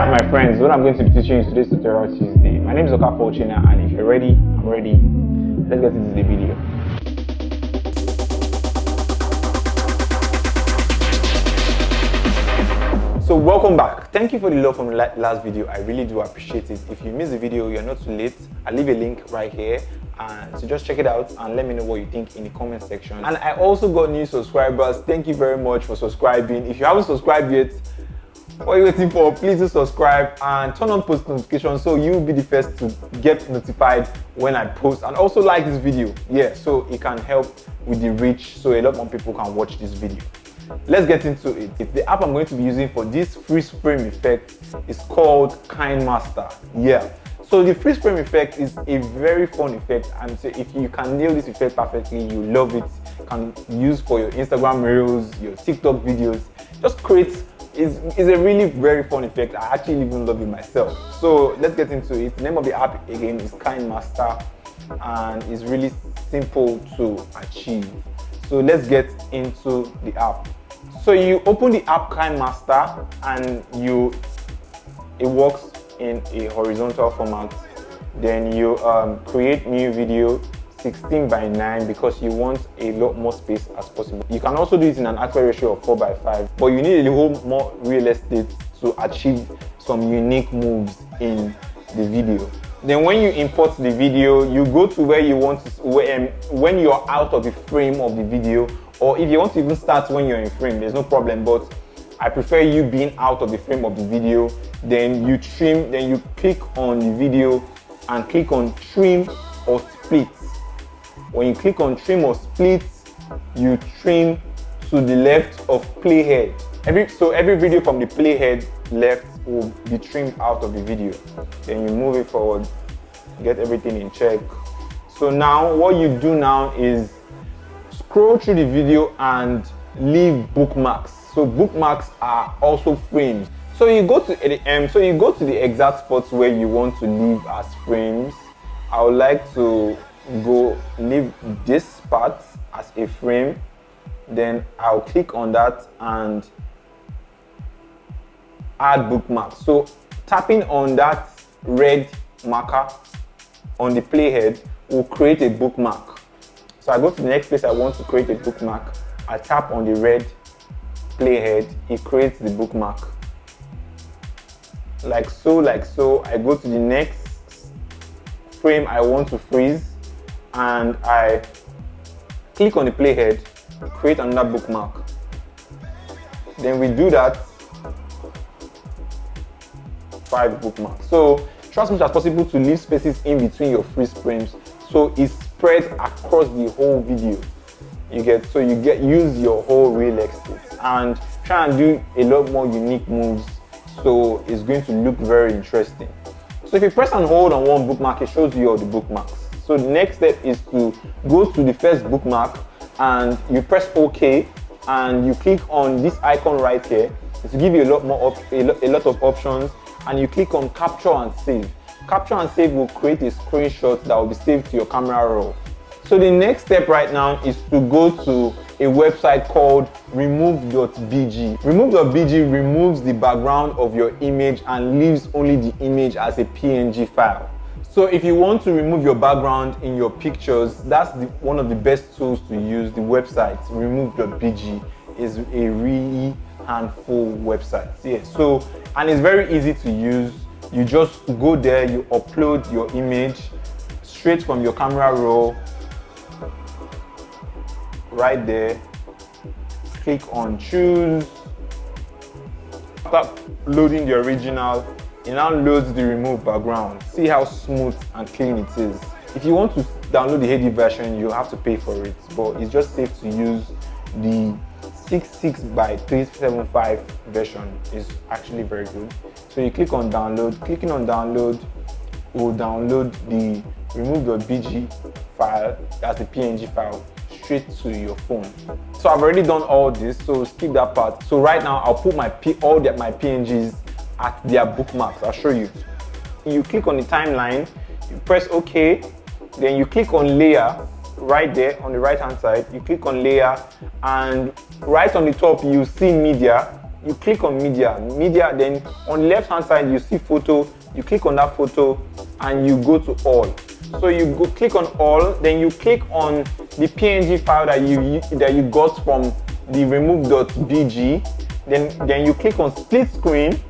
Alright my friends, what I'm going to be teaching you today's tutorial Tuesday. My name is Uchekush and if you're ready, I'm ready. Let's get into the video. So welcome back. Thank you for the love from the last video. I really do appreciate it. If you missed the video, you're not too late. I'll leave a link right here. And so just check it out and let me know what you think in the comment section. And I also got new subscribers. Thank you very much for subscribing. If you haven't subscribed yet, what are you waiting for? Please do subscribe and turn on post notifications so you'll be the first to get notified when I post. And also like this video, yeah, so it can help with the reach so a lot more people can watch this video. Let's get into it. The app I'm going to be using for this freeze frame effect is called KineMaster. Yeah. So the freeze frame effect is a very fun effect, and so if you can nail this effect perfectly, you love it. You can use for your Instagram reels, your TikTok videos. Just create. It's a really very fun effect. I actually even love it myself. So let's get into it. The name of the app again is KineMaster, and it's really simple to achieve. So let's get into the app. So you open the app KineMaster and it works in a horizontal format. Then you create new video 16:9 because you want a lot more space as possible. You can also do it in an aspect ratio of 4:5, but you need a little more real estate to achieve some unique moves in the video. Then when you import the video, you go to where you want to, when you're out of the frame of the video, or if you want to even start when you're in frame, there's no problem, but I prefer you being out of the frame of the video. Then you trim, then you click on the video and click on trim or split. When you click on trim or split, you trim to the left of playhead. Every video from the playhead left will be trimmed out of the video. Then you move it forward, get everything in check. So now what you do now is scroll through the video and leave bookmarks. So bookmarks are also frames. So you go to the exact spots where you want to leave as frames. I would like to leave this part as a frame. Then I'll click on that and add bookmark. So tapping on that red marker on the playhead will create a bookmark. So I go to the next place I want to create a bookmark. I tap on the red playhead, it creates the bookmark. Like so. I go to the next frame I want to freeze and I click on the playhead, create another bookmark. Then we do that 5 bookmarks. So try as much as possible to leave spaces in between your freeze frames so it spreads across the whole video. Use your whole real estate and try and do a lot more unique moves so it's going to look very interesting. So if you press and hold on one bookmark, it shows you all the bookmarks. So the next step is to go to the first bookmark and you press OK and you click on this icon right here. It will give you a lot of options, and you click on capture and save. Capture and save will create a screenshot that will be saved to your camera roll. So the next step right now is to go to a website called remove.bg. Remove.bg removes the background of your image and leaves only the image as a PNG file. So if you want to remove your background in your pictures, that's one of the best tools to use. The website remove.bg is a really handful website. Yeah. So, and it's very easy to use. You just go there, you upload your image straight from your camera roll. Right there, click on choose. After loading the original, it now loads the remove background. See how smooth and clean it is. If you want to download the HD version, you have to pay for it, but it's just safe to use the 66x375 version. Is actually very good. So you click on download. Clicking on download will download the remove.bg file, that's the PNG file, straight to your phone. So I've already done all this, so skip that part. So right now I'll put my PNGs at their bookmarks. I'll show you. You click on the timeline, you press OK, then you click on layer right there on the right hand side. You click on layer and right on the top you see media. you click on media, then on the left hand side you see photo, you click on that photo and you go to all. So you go click on all, then you click on the PNG file that you got from the remove.bg, then you click on split screen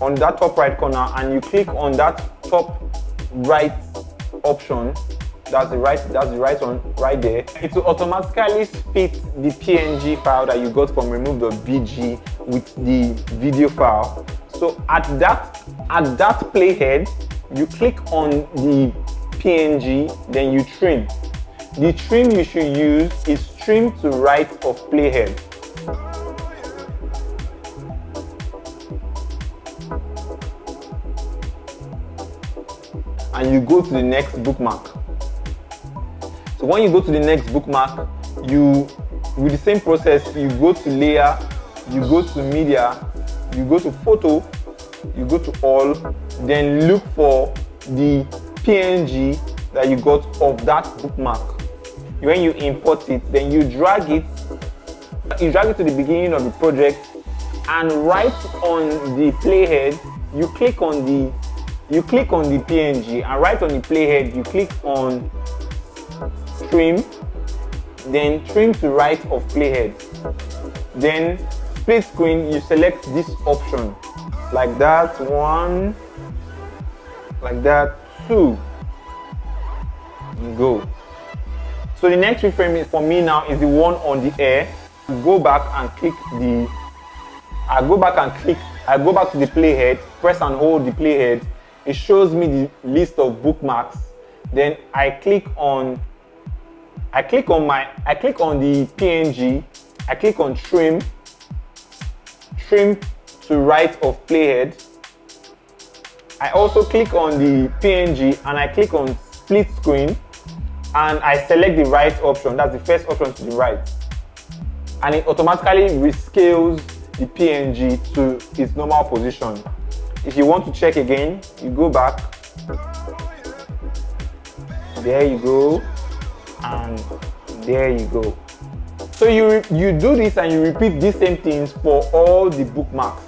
on that top right corner and you click on that top right option. That's the right one right there. It will automatically split the PNG file that you got from remove.bg with the video file. So at that playhead, you click on the PNG, then you trim. The trim you should use is trim to right of playhead. And you go to the next bookmark. So when you go to the next bookmark, with the same process, you go to layer, you go to media, you go to photo, you go to all, then look for the PNG that you got of that bookmark. When you import it, then you drag it to the beginning of the project, and right on the playhead, you click on the PNG, and right on the playhead, you click on trim, then trim to right of playhead. Then split screen, you select this option, like that, 1, like that, 2, and go. So the next reframe for me now is the one on the air. Go back and click I go back to the playhead, press and hold the playhead. It shows me the list of bookmarks. Then I click on the PNG, I click on trim to right of playhead. I also click on the PNG and I click on split screen, and I select the right option. That's the first option to the right. And it automatically rescales the PNG to its normal position. If you want to check again, you go back. There you go. And there you go. So you do this and you repeat these same things for all the bookmarks.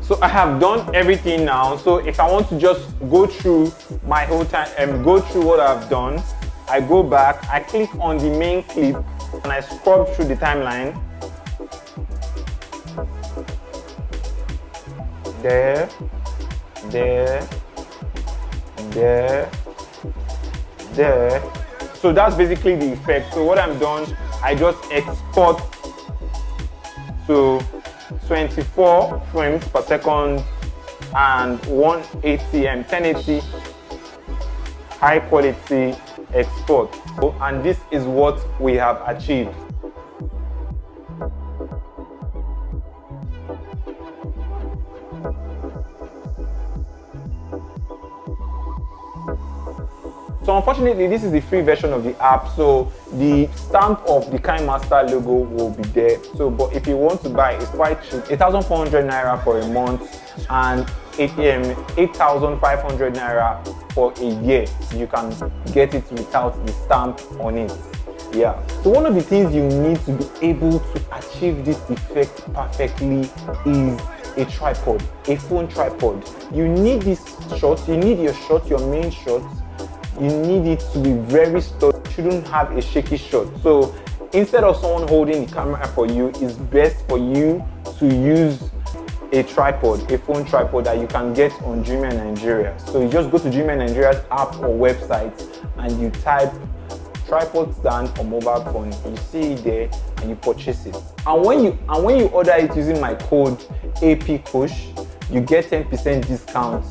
So I have done everything now. So if I want to just go through my whole time and go through what I've done, I go back, I click on the main clip and I scrub through the timeline. There, there, there, there. So that's basically the effect. So what I'm done, I just export to 24 frames per second and 180 and 1080 high quality export. And this is what we have achieved. So unfortunately, this is the free version of the app, so the stamp of the KineMaster logo will be there. So, but if you want to buy, it's quite cheap, 8,400 naira for a month and 8,500 naira for a year. You can get it without the stamp on it. Yeah. So one of the things you need to be able to achieve this effect perfectly is a tripod, a phone tripod. You need this shot, you need your shot, your main shot. You need it to be very sturdy. You shouldn't have a shaky shot. So instead of someone holding the camera for you, it's best for you to use a tripod, a phone tripod that you can get on Dreamer Nigeria. So you just go to Dreamer Nigeria's app or website and you type tripod stand for mobile phone. You see it there and you purchase it. And when you order it using my code APCUSH, you get 10% discount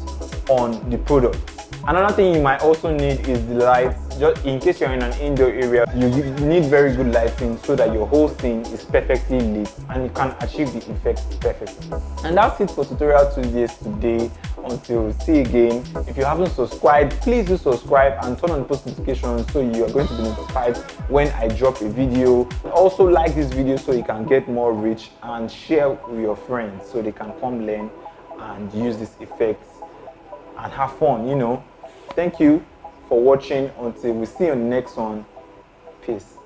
on the product. Another thing you might also need is the lights. Just in case you're in an indoor area, you need very good lighting so that your whole scene is perfectly lit and you can achieve the effect perfectly. And that's it for tutorial Tuesdays today. Until we see again, if you haven't subscribed, please do subscribe and turn on post notifications so you are going to be notified when I drop a video. Also like this video so you can get more reach, and share with your friends so they can come learn and use this effect and have fun, you know. Thank you for watching. Until we see you on the next one. Peace.